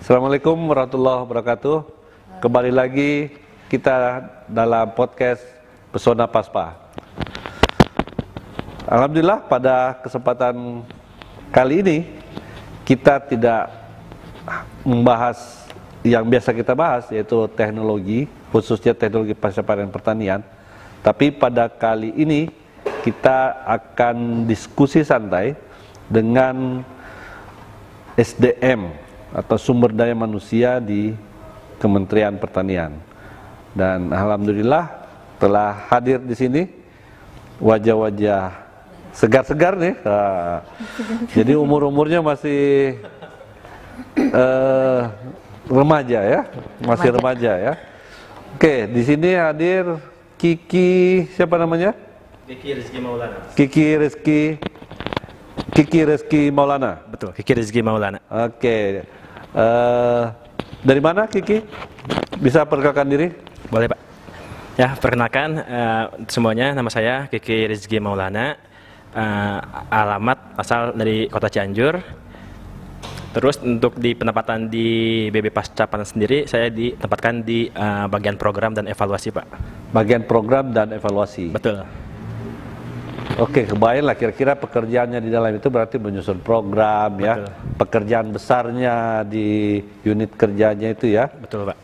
Assalamualaikum warahmatullahi wabarakatuh. Kembali lagi kita dalam podcast Pesona Paspa. Alhamdulillah pada kesempatan kali ini kita tidak membahas yang biasa kita bahas, yaitu teknologi, khususnya teknologi pasca panen pertanian. Tapi pada kali ini kita akan diskusi santai dengan SDM atau sumber daya manusia di Kementerian Pertanian. Dan alhamdulillah telah hadir di sini wajah-wajah segar-segar nih. Jadi umur-umurnya masih remaja ya, masih remaja ya. Oke, di sini hadir Kiki, siapa namanya? Kiki Rizky Maulana. Kiki Rizky Maulana. Betul, Kiki Rizky Maulana. Oke. Dari mana Kiki? Bisa perkenalkan diri? Boleh Pak. Ya, perkenalkan semuanya, nama saya Kiki Rizky Maulana. Alamat asal dari Kota Cianjur. Terus untuk di penempatan di BB Pasca Panen sendiri, saya ditempatkan di bagian program dan evaluasi Pak. Bagian program dan evaluasi. Betul. Oke, kebayang lah kira-kira pekerjaannya di dalam itu berarti menyusun program. Betul. Ya. Pekerjaan besarnya di unit kerjanya itu ya. Betul Pak.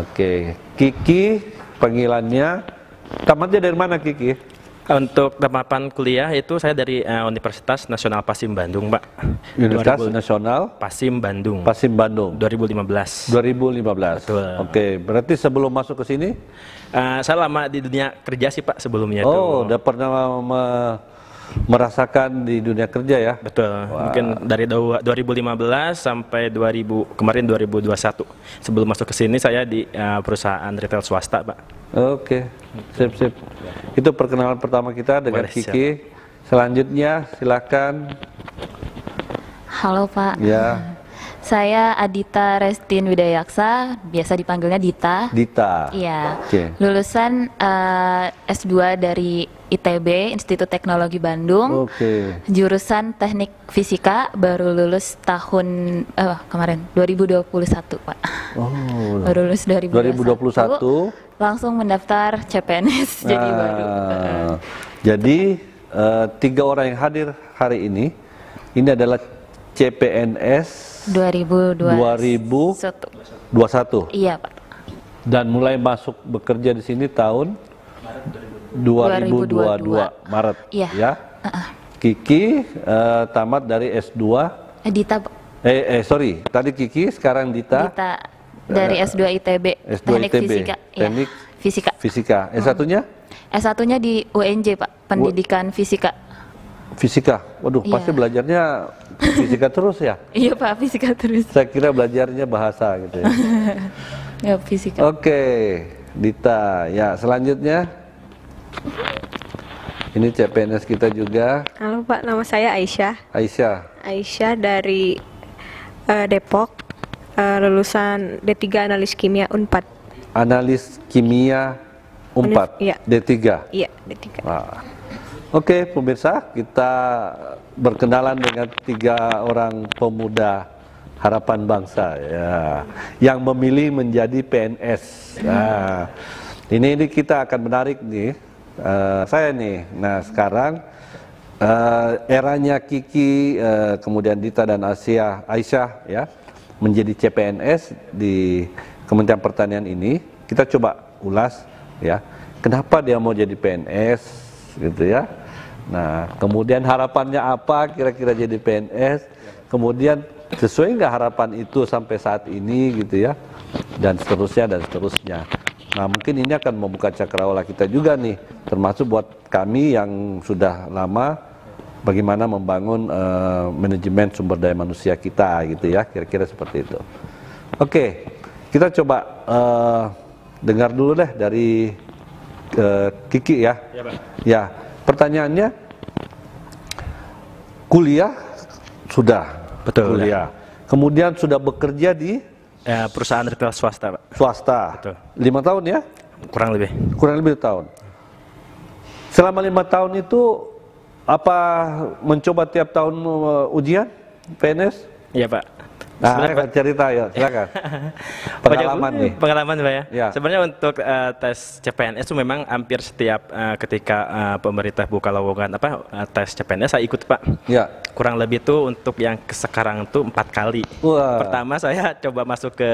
Oke, Kiki panggilannya, tamatnya dari mana Kiki? Untuk tahapan kuliah itu saya dari Universitas Nasional Pasim Bandung Pak. Universitas Nasional Pasim Bandung. Pasim Bandung. 2015. 2015. Betul. Oke, berarti sebelum masuk ke sini? Saya lama di dunia kerja sih Pak sebelumnya. Oh, udah pernah merasakan di dunia kerja ya? Betul. Wah. Mungkin dari 2015 sampai kemarin 2021. Sebelum masuk ke sini saya di perusahaan retail swasta Pak. Oke, sip. Itu perkenalan pertama kita dengan Kiki. Siap. Selanjutnya silakan. Halo Pak. Ya. Saya Adita Restin Widayaksa, biasa dipanggilnya Dita. Dita. Iya. Okay. Lulusan S2 dari ITB, Institut Teknologi Bandung. Oke. Jurusan Teknik Fisika, baru lulus tahun kemarin 2021 Pak. Oh. Baru lulus 2021. Langsung mendaftar CPNS jadi baru. Jadi 3 orang yang hadir hari ini adalah CPNS 2021. Iya Pak. Dan mulai masuk bekerja di sini tahun 2022 Maret. Iya. Ya. Kiki tamat dari S2. Dita Pak. Sorry, tadi Kiki, sekarang Dita. Dita dari S2 ITB. S2 Teknik ITB. Fisika. Teknik Fisika. Fisika. S1-nya? S1-nya di UNJ Pak, Pendidikan Fisika. Fisika, waduh pasti belajarnya fisika terus ya? Iya Pak, fisika terus. Saya kira belajarnya bahasa gitu ya. Ya, fisika. Oke, Dita. Ya, selanjutnya ini CPNS kita juga. Halo Pak, nama saya Aisyah. Aisyah Dari Depok, lulusan D3 Analis Kimia Unpad. Analis Kimia Unpad. Iya. D3. Iya, D3. Nah. Oke, pemirsa, kita berkenalan dengan 3 orang pemuda harapan bangsa ya, yang memilih menjadi PNS. Nah, ini kita akan menarik nih, saya nih. Nah, sekarang eranya Kiki, kemudian Dita dan Aisyah ya, menjadi CPNS di Kementerian Pertanian ini. Kita coba ulas ya, kenapa dia mau jadi PNS gitu ya. Nah, kemudian harapannya apa kira-kira jadi PNS, kemudian sesuai nggak harapan itu sampai saat ini gitu ya, dan seterusnya. Nah, mungkin ini akan membuka cakrawala kita juga nih, termasuk buat kami yang sudah lama bagaimana membangun manajemen sumber daya manusia kita gitu ya, kira-kira seperti itu. Oke, kita coba dengar dulu deh dari Kiki ya. Ya Pak. Ya. Pertanyaannya, kuliah sudah, betul. Kuliah. Kemudian sudah bekerja di perusahaan retail swasta, Pak. Swasta. Betul. 5 tahun ya? Kurang lebih. Kurang lebih tahun. Selama 5 tahun itu apa mencoba tiap tahun ujian PNS? Iya Pak. Nah, cerita ya, silakan. Pengalaman nih. Pengalaman Pak ya. Ya. Sebenarnya untuk tes CPNS itu memang hampir setiap ketika pemerintah buka lowongan tes CPNS saya ikut Pak. Ya. Kurang lebih tuh untuk yang sekarang tuh 4 kali. Wah. Pertama saya coba masuk ke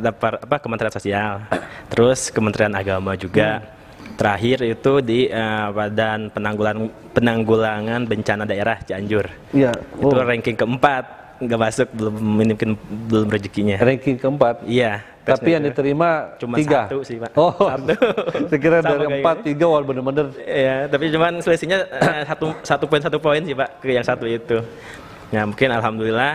daftar Kementerian Sosial, terus Kementerian Agama juga. Terakhir itu di Badan Penanggulangan Bencana Daerah Cianjur. Iya. Itu ranking keempat. Nggak masuk, belum rezekinya. Ranking keempat. Iya. Tapi yang diterima cuma 3 1 sih Pak. Oh, Satu. sekira Sama dari kayak 4 3 wal bener-bener. Iya, tapi cuman selisihnya 1 poin sih Pak ke yang satu itu. Ya mungkin alhamdulillah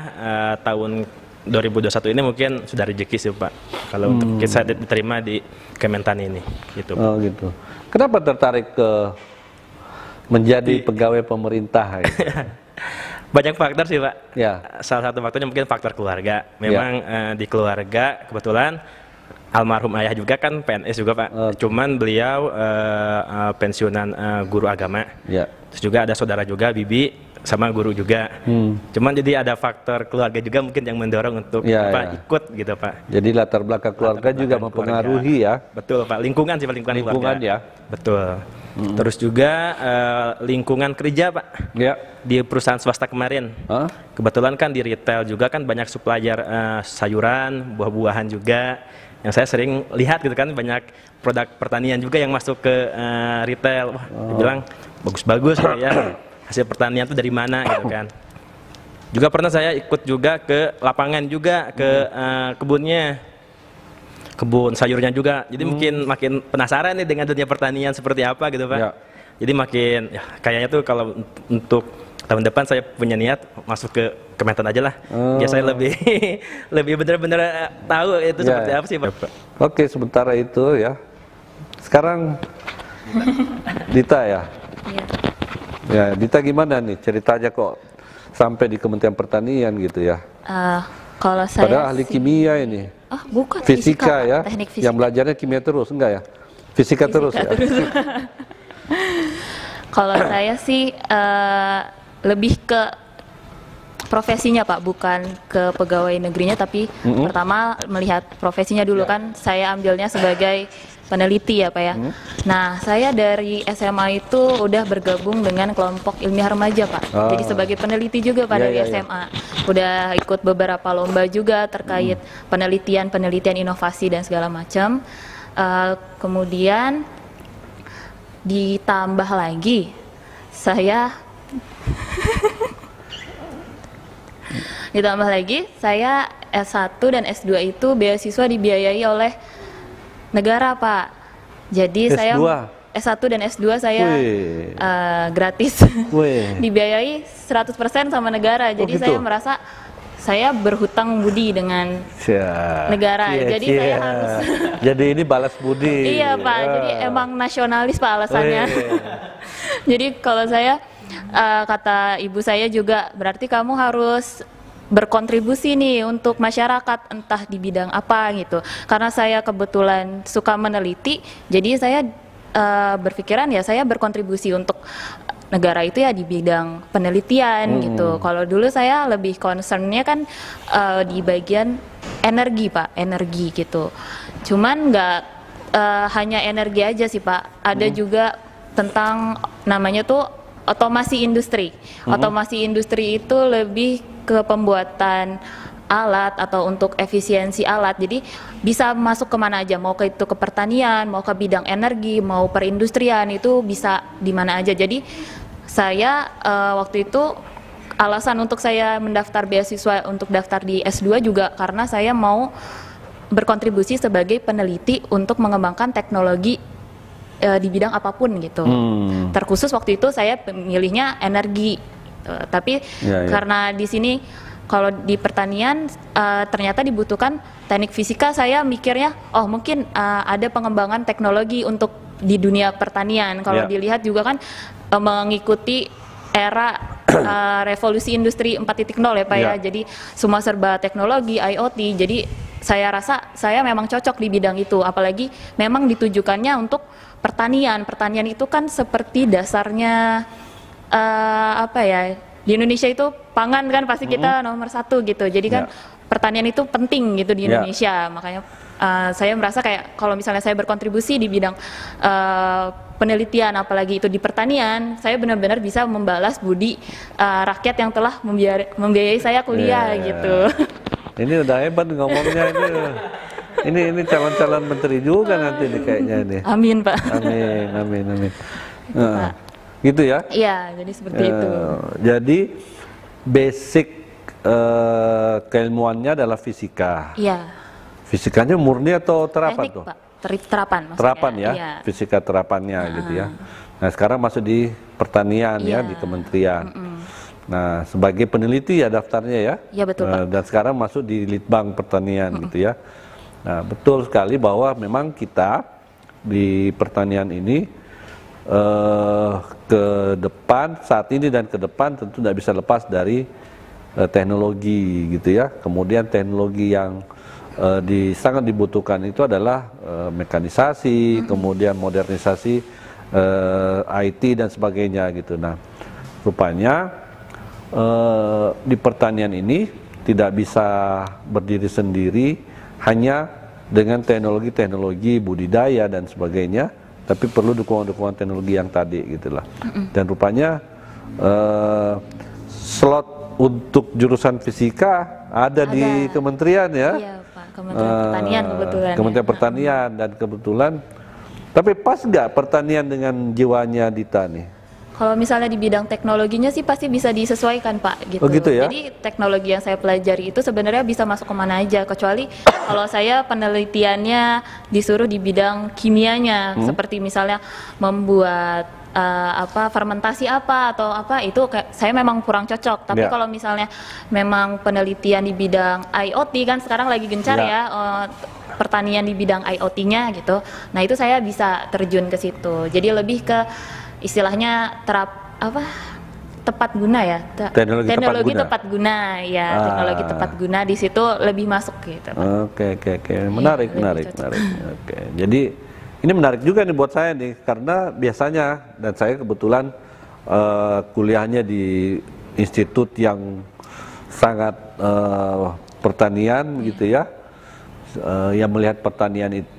tahun 2021 ini mungkin sudah rezeki sih Pak. Kalau untuk saya diterima di Kementan ini, gitu. Oh gitu. Kenapa tertarik ke menjadi pegawai pemerintah? Gitu? Banyak faktor sih Pak. Ya. Salah satu faktornya mungkin faktor keluarga. Memang di keluarga kebetulan almarhum ayah juga kan PNS juga Pak. Cuman beliau pensiunan guru agama. Ya. Terus juga ada saudara juga bibi sama guru juga. Cuman jadi ada faktor keluarga juga mungkin yang mendorong untuk ikut gitu Pak. Jadi latar belakang keluarga juga mempengaruhi ya. Betul Pak. Lingkungan sih Pak, lingkungan keluarga. Ya. Betul. Terus juga lingkungan kerja Pak. Ya. Di perusahaan swasta kemarin. Kebetulan kan di retail juga kan banyak supplier sayuran, buah-buahan juga. Yang saya sering lihat gitu kan banyak produk pertanian juga yang masuk ke retail. Wah, dibilang bagus-bagus ya. Hasil pertanian itu dari mana gitu kan. Juga pernah saya ikut juga ke lapangan juga ke kebunnya. Kebun sayurnya juga. Jadi mungkin makin penasaran nih dengan dunia pertanian seperti apa gitu Pak. Ya. Jadi makin ya, kayaknya tuh kalau untuk tahun depan saya punya niat masuk ke Kementan aja lah. Ya saya lebih lebih benar-benar tahu itu seperti apa sih Pak. Oke, sementara itu ya. Sekarang Dita ya. Iya. Ya, Dita gimana nih ceritanya kok sampai di Kementerian Pertanian gitu ya? Kalau saya padahal ahli kimia ini. Bukan fisika ya. Teknik fisika. Yang belajarnya kimia terus enggak ya? Fisika terus ya. Kalau saya sih lebih ke profesinya Pak, bukan ke pegawai negerinya, tapi pertama melihat profesinya dulu kan. Saya ambilnya sebagai peneliti ya Pak ya. Nah, saya dari SMA itu udah bergabung dengan kelompok ilmiah remaja Pak. Jadi sebagai peneliti juga Pak dari SMA. Udah ikut beberapa lomba juga terkait penelitian inovasi dan segala macam. Kemudian ditambah lagi saya S1 dan S2 itu beasiswa dibiayai oleh negara Pak. Jadi S2. saya S1 dan S2 saya gratis. Dibiayai 100% sama negara. Jadi gitu? saya merasa saya berhutang budi dengan negara. Jadi saya harus. Jadi ini balas budi. Iya Pak. Jadi emang nasionalis Pak alasannya. Jadi kalau saya kata ibu saya juga berarti kamu harus berkontribusi nih untuk masyarakat, entah di bidang apa gitu. Karena saya kebetulan suka meneliti, jadi saya berpikiran ya saya berkontribusi untuk negara itu ya di bidang penelitian gitu. Kalau dulu saya lebih concernnya kan di bagian energi Pak, energi gitu. Cuman nggak hanya energi aja sih Pak, ada juga tentang namanya tuh otomasi industri. Otomasi industri itu lebih ke pembuatan alat atau untuk efisiensi alat. Jadi bisa masuk kemana aja, mau ke itu ke pertanian, mau ke bidang energi, mau perindustrian, itu bisa di mana aja. Jadi saya waktu itu alasan untuk saya mendaftar beasiswa untuk daftar di S2 juga karena saya mau berkontribusi sebagai peneliti untuk mengembangkan teknologi di bidang apapun gitu. Terkhusus waktu itu saya memilihnya energi. Tapi karena di sini kalau di pertanian ternyata dibutuhkan teknik fisika, saya mikirnya oh mungkin ada pengembangan teknologi untuk di dunia pertanian. Kalau dilihat juga kan mengikuti era revolusi industri 4.0 ya Pak ya. Jadi semua serba teknologi, IoT. Jadi saya rasa saya memang cocok di bidang itu, apalagi memang ditujukannya untuk pertanian. Pertanian itu kan seperti dasarnya apa ya, di Indonesia itu pangan kan pasti kita nomor 1 gitu. Jadi kan pertanian itu penting gitu di Ya. Indonesia. Makanya saya merasa kayak kalau misalnya saya berkontribusi di bidang penelitian, apalagi itu di pertanian, saya benar-benar bisa membalas budi rakyat yang telah membiayai saya kuliah Ya. gitu. Ini udah hebat ngomongnya ini. Ini calon-calon menteri juga nanti nih kayaknya ini. Amin, Pak. Amin. Nah, gitu ya. Iya, jadi seperti itu. Jadi basic keilmuannya adalah fisika. Iya. Fisikanya murni atau terapan Teknik, tuh? Pak. Terapan maksudnya. Terapan ya, Iya. fisika terapannya gitu ya. Nah sekarang masuk di pertanian ya, Iya. di kementerian. Nah sebagai peneliti ya daftarnya ya. Iya, betul, Pak. Dan sekarang masuk di Litbang Pertanian gitu ya. Nah betul sekali bahwa memang kita di pertanian ini ke depan saat ini dan ke depan tentu tidak bisa lepas dari teknologi gitu ya. Kemudian teknologi yang sangat dibutuhkan itu adalah mekanisasi, kemudian modernisasi IT dan sebagainya gitu. Nah, rupanya di pertanian ini tidak bisa berdiri sendiri hanya dengan teknologi-teknologi budidaya dan sebagainya, tapi perlu dukungan-dukungan teknologi yang tadi gitulah. Dan rupanya slot untuk jurusan fisika ada di kementerian ya. Iya, Pak. Kementerian Pertanian kebetulan. Kementerian ya. Pertanian dan kebetulan. Tapi pas nggak pertanian dengan jiwanya Dita nih? Kalau misalnya di bidang teknologinya sih pasti bisa disesuaikan, Pak, gitu. Oh, gitu ya? Jadi teknologi yang saya pelajari itu sebenarnya bisa masuk kemana aja, kecuali kalau saya penelitiannya disuruh di bidang kimianya, seperti misalnya membuat fermentasi apa atau apa, itu kayak saya memang kurang cocok. Tapi Ya. kalau misalnya memang penelitian di bidang IoT kan sekarang lagi gencar Ya. pertanian di bidang IoT-nya gitu. Nah, itu saya bisa terjun ke situ. Jadi lebih ke istilahnya tepat guna ya. Teknologi tepat guna ya, teknologi tepat guna di situ lebih masuk gitu. Oke. Menarik. Oke. Jadi ini menarik juga nih buat saya nih, karena biasanya dan saya kebetulan kuliahnya di institut yang sangat pertanian gitu ya, yang melihat pertanian itu,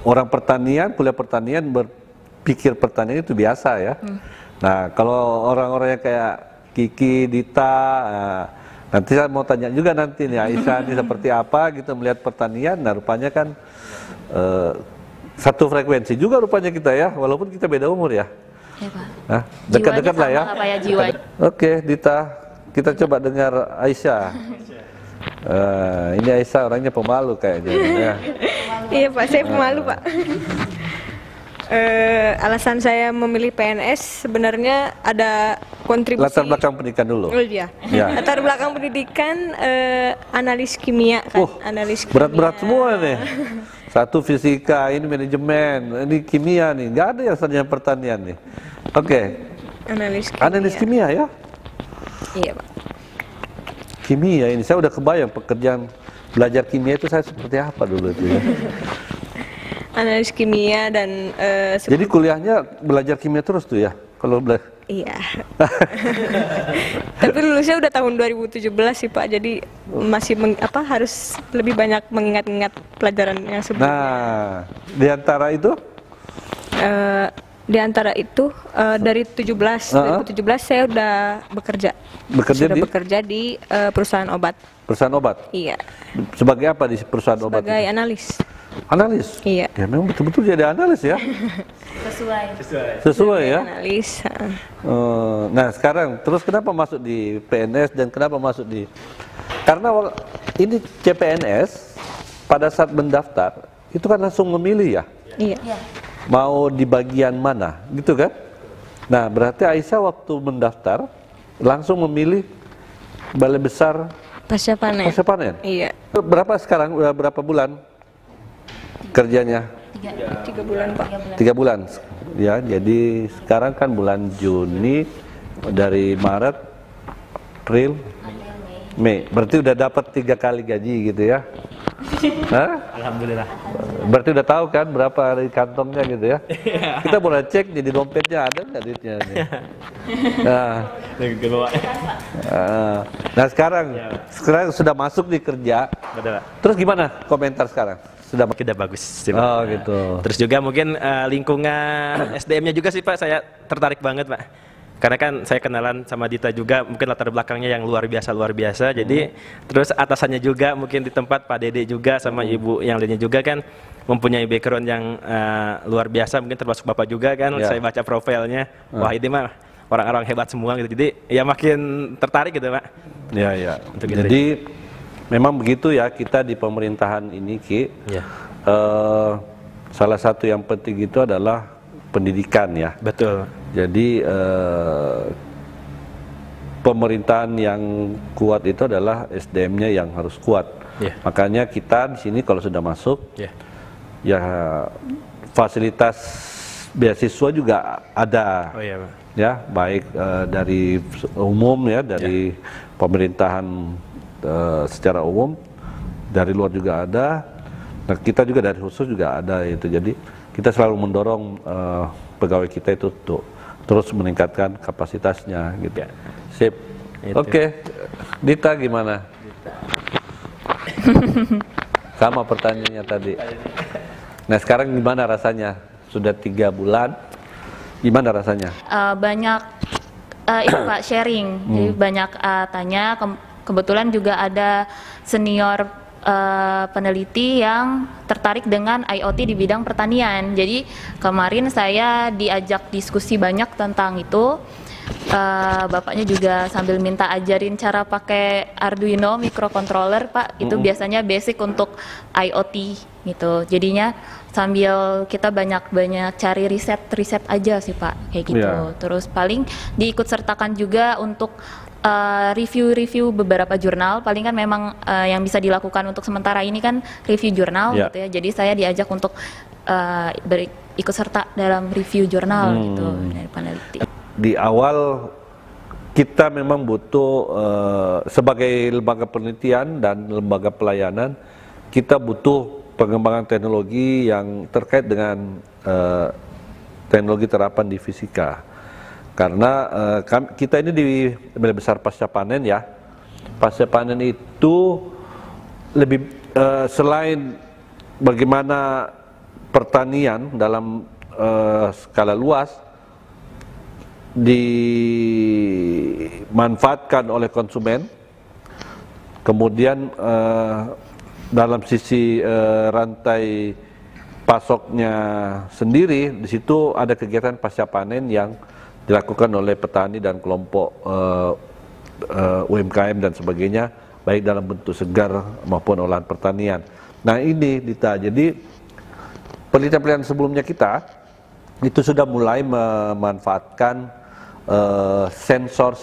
orang pertanian, kuliah pertanian berpikir pertanian itu biasa ya. Nah kalau orang-orang yang kayak Kiki, Dita, nanti saya mau tanya juga nanti nih Aisyah ini seperti apa gitu melihat pertanian. Nah rupanya kan satu frekuensi juga rupanya kita ya, walaupun kita beda umur ya. Ya, Pak. Nah, dekat-dekat lah ya. Apa ya jiwa? Oke, Dita, kita coba dengar Aisyah. Ini Aisyah orangnya pemalu kayaknya. Ya. Iya Pak, saya pemalu Pak. Alasan saya memilih PNS sebenarnya ada kontribusi. Latar belakang pendidikan dulu. Oh iya. Ya. Latar belakang pendidikan analis kimia kan. Analis kimia. Berat-berat semua nih. Satu fisika, ini manajemen, ini kimia nih. Nggak ada yang sarjana pertanian nih. Oke. Analis kimia. Analis kimia ya. Iya Pak. Kimia ini saya udah kebayang pekerjaan belajar kimia itu saya seperti apa dulu itu ya. Analis kimia dan Jadi kuliahnya belajar kimia terus tuh ya kalau belajar. iya. Tapi lulusnya udah tahun 2017 sih Pak. Jadi masih harus lebih banyak mengingat-ingat pelajaran yang sebelumnya. Nah, di antara itu Dari 2017 saya udah bekerja. Bekerja Sudah di? bekerja di perusahaan obat. Perusahaan obat. Iya. Sebagai apa di perusahaan obat? Sebagai itu? analis. Analis. Iya. Ya memang betul-betul jadi analis ya. Sesuai ya. Analis. Nah sekarang terus kenapa masuk di PNS dan kenapa masuk di? Karena ini CPNS pada saat mendaftar itu kan langsung memilih ya. Iya. Mau di bagian mana, gitu kan? Nah, berarti Aisyah waktu mendaftar langsung memilih Balai Besar Pasca panen. Pasca Panen. Iya. Berapa sekarang? Udah berapa bulan kerjanya? 3 bulan Pak. 3 bulan. Ya, jadi sekarang kan bulan Juni, dari Maret, April, Mei. Berarti udah dapat 3 kali gaji gitu ya? Hah? Alhamdulillah. Berarti udah tahu kan berapa di kantongnya gitu ya? Kita boleh cek nih di dompetnya ada nggak duitnya? Nih? Nah, Nah sekarang sudah masuk di kerja. Betul, Pak. Terus gimana komentar sekarang? Sudah Kita bagus sih, Pak. Oh gitu. Terus juga mungkin lingkungan SDM-nya juga sih Pak, saya tertarik banget Pak. Karena kan saya kenalan sama Dita juga, mungkin latar belakangnya yang luar biasa. Jadi terus atasannya juga mungkin di tempat Pak Dede juga sama Ibu yang lainnya juga kan mempunyai background yang luar biasa, mungkin termasuk Bapak juga kan. Saya baca profilnya, wah ini mah orang-orang hebat semua gitu. Jadi ya makin tertarik gitu Pak. Ya. Jadi memang begitu ya, kita di pemerintahan ini Ki. Ya. Salah satu yang penting itu adalah pendidikan ya. Betul. Jadi pemerintahan yang kuat itu adalah SDM-nya yang harus kuat. Makanya kita di sini kalau sudah masuk, ya fasilitas beasiswa juga ada. Oh iya Pak. Ya, baik dari umum ya, dari pemerintahan secara umum, dari luar juga ada. Nah, kita juga dari khusus juga ada itu. Jadi kita selalu mendorong pegawai kita itu untuk terus meningkatkan kapasitasnya gitu. Sip. Oke. Dita gimana? Sama pertanyaannya tadi. Nah sekarang gimana rasanya? Sudah 3 bulan. Gimana rasanya? Banyak itu Pak sharing. Jadi banyak tanya. Kebetulan juga ada senior peneliti yang tertarik dengan IoT di bidang pertanian. Jadi kemarin saya diajak diskusi banyak tentang itu. Bapaknya juga sambil minta ajarin cara pakai Arduino microcontroller Pak. Itu biasanya basic untuk IoT gitu. Jadinya sambil kita banyak cari riset aja sih Pak kayak gitu. Terus paling diikut sertakan juga untuk review beberapa jurnal. Paling kan memang yang bisa dilakukan untuk sementara ini kan review jurnal gitu ya. Jadi saya diajak untuk ikut serta dalam review jurnal gitu dari peneliti. Di awal kita memang butuh sebagai lembaga penelitian dan lembaga pelayanan, kita butuh pengembangan teknologi yang terkait dengan teknologi terapan di fisika. Karena kita ini di Balai Besar Pasca Panen ya, pasca panen itu lebih selain bagaimana pertanian dalam skala luas dimanfaatkan oleh konsumen, kemudian dalam sisi rantai pasoknya sendiri, di situ ada kegiatan pasca panen yang dilakukan oleh petani dan kelompok UMKM dan sebagainya, baik dalam bentuk segar maupun olahan pertanian. Nah ini Dita, jadi penelitian sebelumnya kita itu sudah mulai memanfaatkan sensor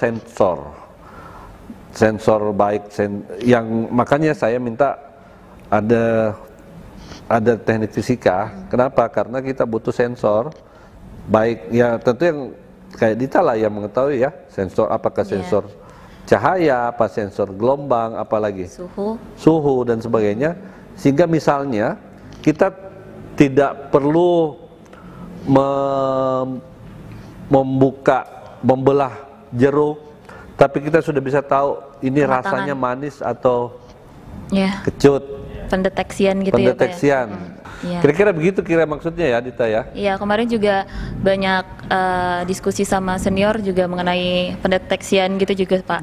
baik yang makanya saya minta ada teknik fisika. Kenapa? Karena kita butuh sensor baik ya, tentu yang kayak Dita lah yang mengetahui ya, sensor apakah sensor cahaya, apa sensor gelombang, apalagi suhu dan sebagainya, sehingga misalnya kita tidak perlu membelah jeruk, tapi kita sudah bisa tahu ini rasanya manis atau kecut. Pendeteksian gitu pendeteksian. Ya. Kira-kira begitu maksudnya ya Dita ya? Iya, kemarin juga banyak diskusi sama senior juga mengenai pendeteksian gitu juga Pak.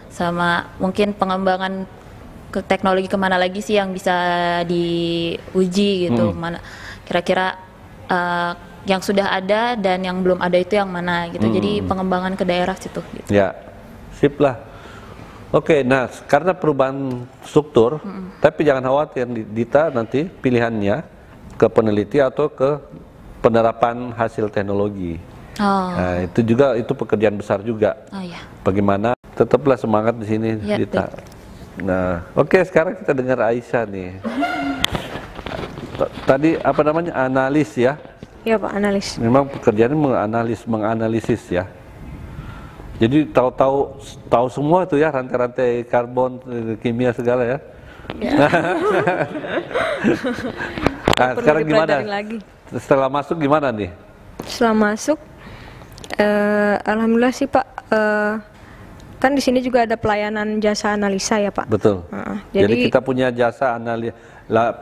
Sama mungkin pengembangan ke teknologi kemana lagi sih yang bisa diuji gitu, mana kira-kira yang sudah ada dan yang belum ada itu yang mana gitu. Jadi pengembangan ke daerah situ gitu. Ya, sip lah. Oke, nah karena perubahan struktur, tapi jangan khawatir Dita nanti pilihannya ke peneliti atau ke penerapan hasil teknologi. Nah, itu juga pekerjaan besar juga. Bagaimana tetaplah semangat di sini Dita. Nah, oke, sekarang kita dengar Aisyah nih. Tadi apa namanya, analis ya? Iya Pak, analis. Memang pekerjaannya menganalisis ya. Jadi tahu semua itu ya, rantai-rantai karbon, kimia segala ya. Nah, sekarang gimana? Setelah masuk gimana nih? Setelah masuk, alhamdulillah sih Pak, kan di sini juga ada pelayanan jasa analisa ya Pak. Betul. Jadi kita punya jasa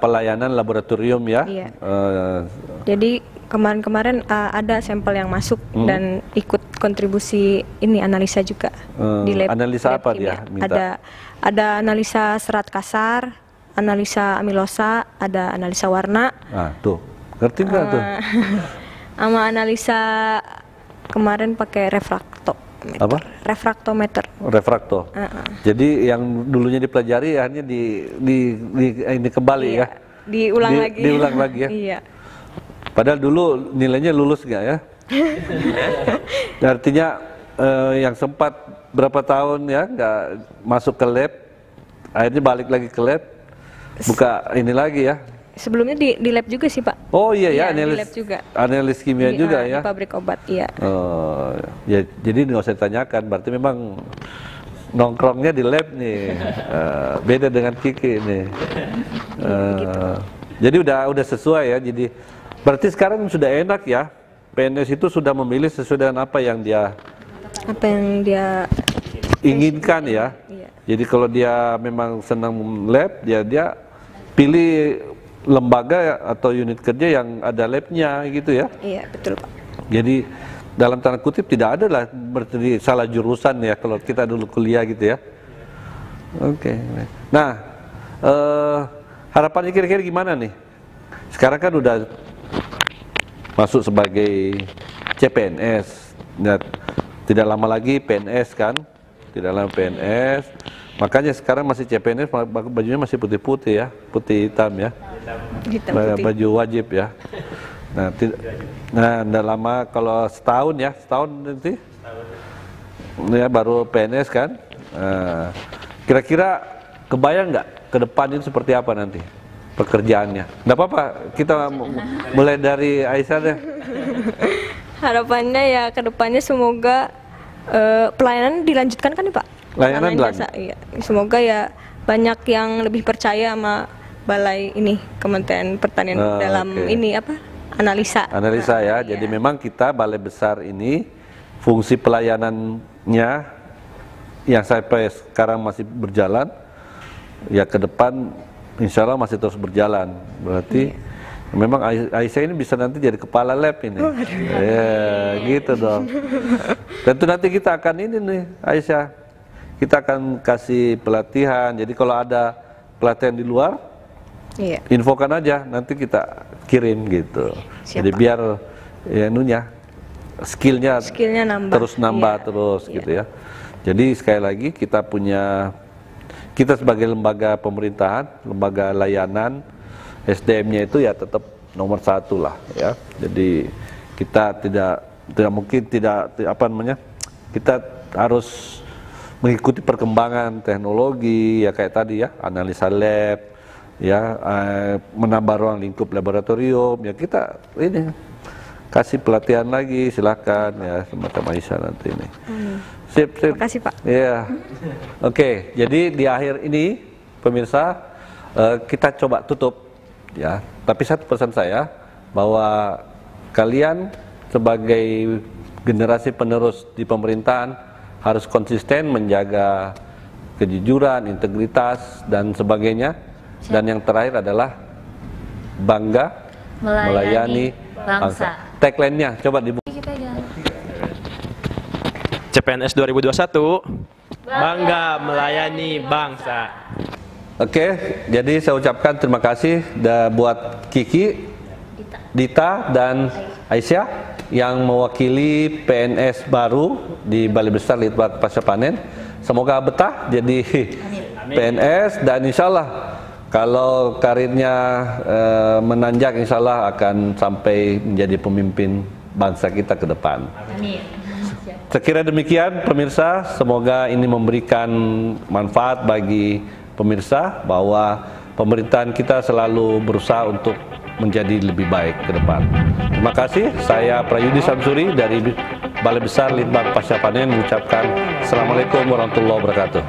pelayanan laboratorium ya. Iya. Jadi kemarin-kemarin ada sampel yang masuk dan ikut kontribusi ini analisa juga di lab. Analisa lab apa kimia. dia minta? Ada analisa serat kasar, analisa amilosa, ada analisa warna. Ah, tuh. Ngerti nggak tuh? Sama analisa kemarin pakai Apa? refraktometer. Refrakto. Jadi yang dulunya dipelajari akhirnya ini kembali Iya, ya. diulang lagi. Diulang lagi ya. Iya. Padahal dulu nilainya lulus nggak ya? Artinya yang sempat berapa tahun ya nggak masuk ke lab, akhirnya balik lagi ke lab, buka ini lagi ya. Sebelumnya di lab juga sih Pak. Oh iya ya, Di lab juga. analis kimia juga ya. Di pabrik obat, iya. Ya, jadi nggak usah ditanyakan, berarti memang nongkrongnya di lab nih. Beda dengan Kiki nih. Jadi udah sesuai ya. Jadi berarti sekarang sudah enak ya. PNS itu sudah memilih sesuai dengan apa yang dia inginkan ya. Iya. Jadi kalau dia memang senang lab, dia pilih lembaga atau unit kerja yang ada labnya gitu ya. Iya, betul Pak. Jadi dalam tanda kutip tidak ada lah berarti salah jurusan ya kalau kita dulu kuliah gitu ya. Oke. Nah, harapannya kira-kira gimana nih? Sekarang kan udah masuk sebagai CPNS, tidak lama lagi PNS kan, tidak lama PNS. Makanya sekarang masih CPNS, bajunya masih putih-putih ya, putih hitam ya. Hitam putih. Baju wajib ya. Nah, tidak lama kalau setahun nanti. Ya baru PNS kan. Kira-kira kebayang nggak ke depan ini seperti apa nanti pekerjaannya? Nggak apa-apa, kita mulai dari Aisyah deh. Harapannya ya ke depannya semoga pelayanan dilanjutkan kan nih Pak? Layanan jasa, iya. Semoga ya banyak yang lebih percaya sama balai ini Kementerian Pertanian dalam ini apa? Analisa ya. Jadi memang kita balai besar ini fungsi pelayanannya yang sampai sekarang masih berjalan, ya ke depan insya Allah masih terus berjalan. Berarti memang Aisyah ini bisa nanti jadi kepala lab ini. Ya gitu dong. Tentu nanti kita akan ini nih Aisyah, kita akan kasih pelatihan. Jadi kalau ada pelatihan di luar, infokan aja, nanti kita kirim gitu. Jadi biar ya skillnya nambah. Terus nambah terus gitu ya. Jadi sekali lagi kita sebagai lembaga pemerintahan, lembaga layanan, SDM-nya itu ya tetap nomor 1 lah ya. Jadi kita tidak mungkin kita harus mengikuti perkembangan teknologi ya kayak tadi ya, analisa lab ya, menambah ruang lingkup laboratorium ya, kita ini kasih pelatihan lagi, silakan ya semacam Aisyah nanti ini. Sip. Terima kasih Pak. Ya. Oke, jadi di akhir ini pemirsa kita coba tutup ya. Tapi satu pesan saya bahwa kalian sebagai generasi penerus di pemerintahan harus konsisten menjaga kejujuran, integritas dan sebagainya. Dan yang terakhir adalah bangga melayani bangsa. Tagline-nya coba dibuka. CPNS 2021, bangga melayani bangsa. Oke, jadi saya ucapkan terima kasih buat Kiki, Dita, dan Aisyah yang mewakili PNS baru di Balai Besar Litbang Pasca Panen. Semoga betah jadi PNS dan insya Allah kalau karirnya menanjak, insya Allah akan sampai menjadi pemimpin bangsa kita ke depan. Amin. Sekira demikian pemirsa, semoga ini memberikan manfaat bagi pemirsa bahwa pemerintahan kita selalu berusaha untuk menjadi lebih baik ke depan. Terima kasih, saya Prayudi Samsuri dari Balai Besar Litbang Pasca Panen mengucapkan Assalamualaikum warahmatullahi wabarakatuh.